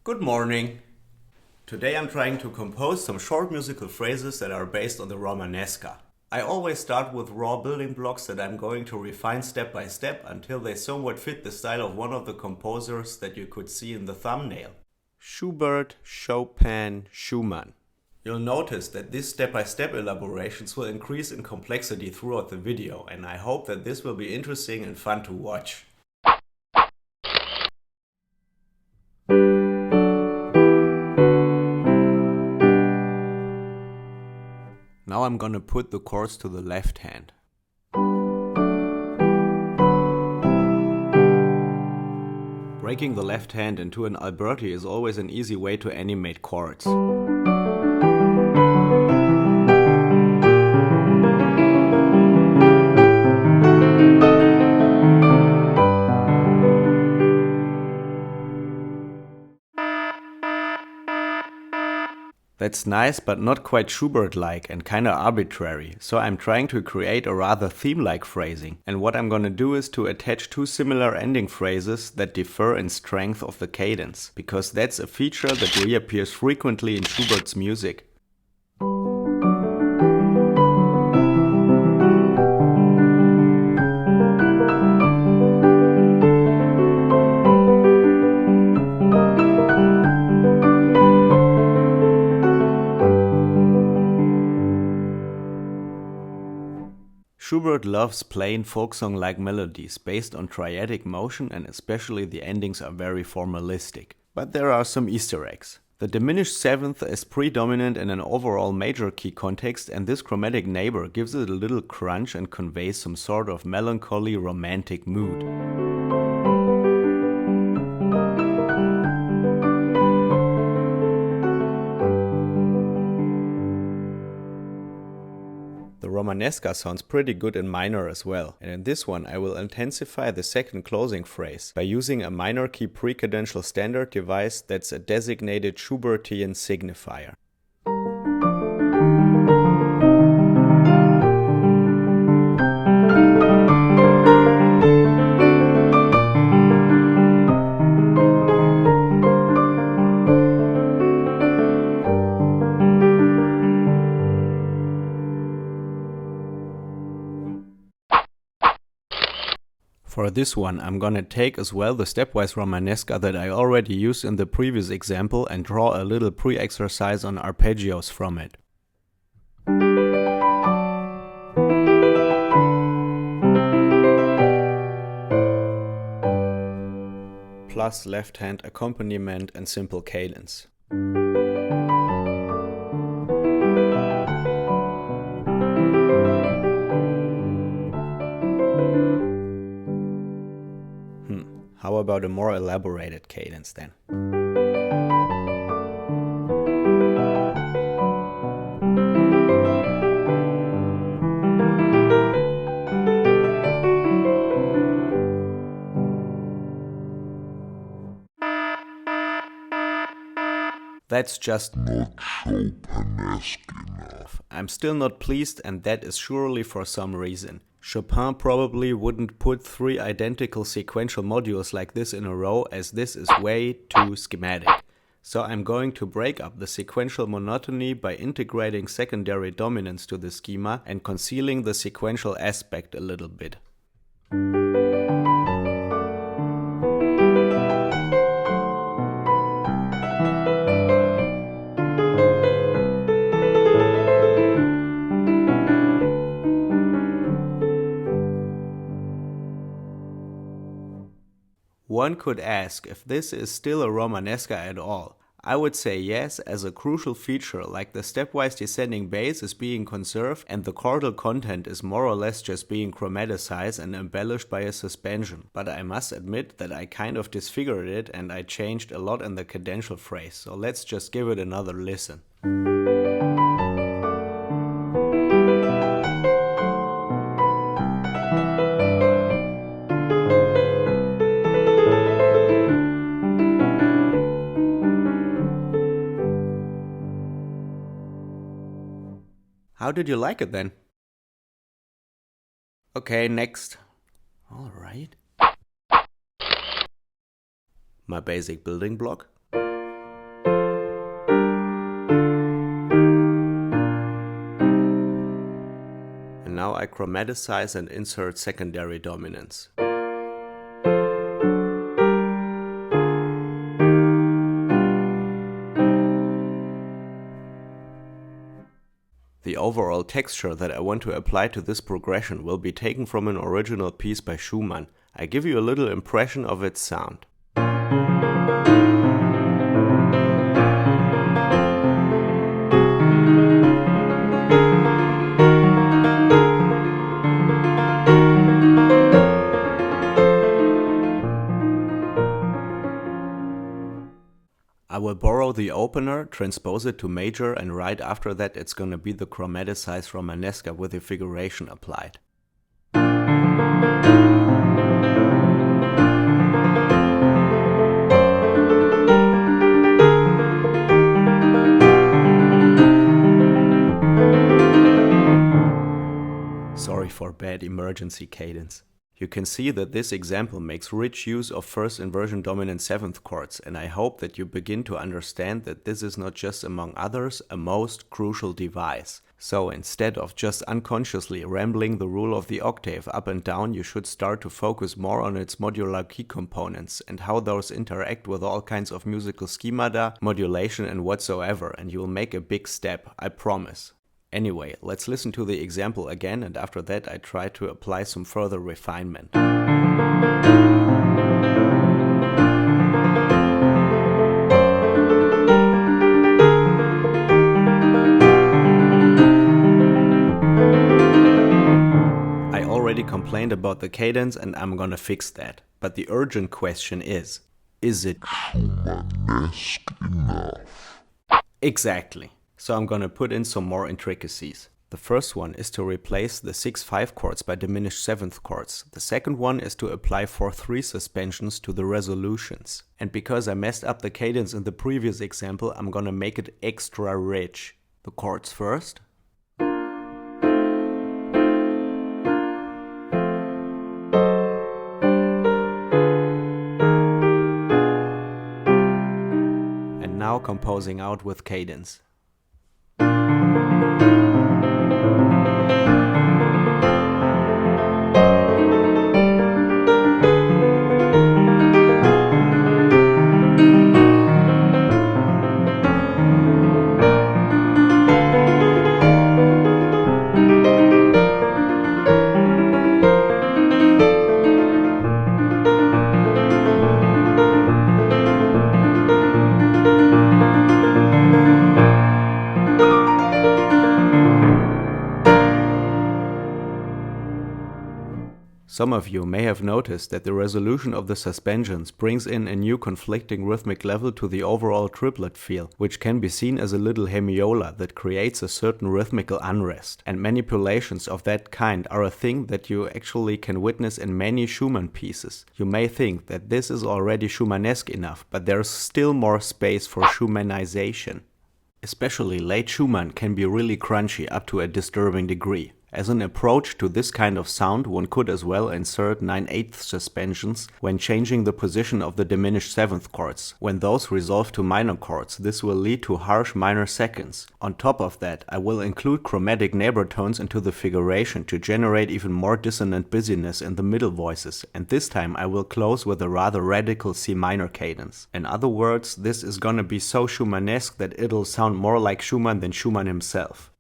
Good morning. Today I'm trying to compose some short musical phrases that are based on the Romanesca. I always start with raw building blocks that I'm going to refine step by step until they somewhat fit the style of one of the composers that you could see in the thumbnail. Schubert, Chopin, Schumann. You'll notice that these step-by-step elaborations will increase in complexity throughout the video, and I hope that this will be interesting and fun to watch. Now I'm gonna put the chords to the left hand. Breaking the left hand into an Alberti is always an easy way to animate chords. That's nice, but not quite Schubert-like and kinda arbitrary, so I'm trying to create a rather theme-like phrasing. And what I'm gonna do is to attach two similar ending phrases that differ in strength of the cadence, because that's a feature that reappears frequently in Schubert's music. Schubert loves plain folk song-like melodies based on triadic motion, and especially the endings are very formalistic. But there are some Easter eggs. The diminished seventh is predominant in an overall major key context, and this chromatic neighbor gives it a little crunch and conveys some sort of melancholy romantic mood. The Romanesca sounds pretty good in minor as well, and in this one I will intensify the second closing phrase by using a minor key precadential standard device that's a designated Schubertian signifier. For this one, I'm gonna take as well the stepwise Romanesca that I already used in the previous example and draw a little pre-exercise on arpeggios from it. Plus left hand accompaniment and simple cadence. How about a more elaborated cadence then? That's just not Chopin-esque enough. I'm still not pleased, and that is surely for some reason. Chopin probably wouldn't put three identical sequential modules like this in a row, as this is way too schematic. So I'm going to break up the sequential monotony by integrating secondary dominance to the schema and concealing the sequential aspect a little bit. One could ask if this is still a Romanesca at all. I would say yes, as a crucial feature like the stepwise descending bass is being conserved and the chordal content is more or less just being chromaticized and embellished by a suspension. But I must admit that I kind of disfigured it and I changed a lot in the cadential phrase, so let's just give it another listen. How did you like it then? Okay, next. Alright. My basic building block. I chromaticize and insert secondary dominants. The overall texture that I want to apply to this progression will be taken from an original piece by Schumann. I give you a little impression of its sound. I will borrow the opener, transpose it to major, and right after that it's gonna be the chromaticized Romanesca with the figuration applied. Sorry for bad emergency cadence. You can see that this example makes rich use of first inversion dominant 7th chords, and I hope that you begin to understand that this is not just among others a most crucial device. So instead of just unconsciously rambling the rule of the octave up and down, you should start to focus more on its modular key components and how those interact with all kinds of musical schemata, modulation and whatsoever, and you will make a big step, I promise. Anyway, let's listen to the example again, and after that I try to apply some further refinement. I already complained about the cadence and I'm gonna fix that. But the urgent question is it Schumannesque enough? Exactly. So I'm gonna put in some more intricacies. The first one is to replace the 6-5 chords by diminished 7th chords. The second one is to apply 4-3 suspensions to the resolutions. And because I messed up the cadence in the previous example, I'm gonna make it extra rich. The chords first. And now composing out with cadence. Some of you may have noticed that the resolution of the suspensions brings in a new conflicting rhythmic level to the overall triplet feel, which can be seen as a little hemiola that creates a certain rhythmical unrest. And manipulations of that kind are a thing that you actually can witness in many Schumann pieces. You may think that this is already Schumannesque enough, but there's still more space for Schumannization. Especially late Schumann can be really crunchy up to a disturbing degree. As an approach to this kind of sound, one could as well insert 9/8 suspensions when changing the position of the diminished 7th chords. When those resolve to minor chords, this will lead to harsh minor seconds. On top of that, I will include chromatic neighbor tones into the figuration to generate even more dissonant busyness in the middle voices, and this time I will close with a rather radical C minor cadence. In other words, this is gonna be so Schumannesque that it'll sound more like Schumann than Schumann himself.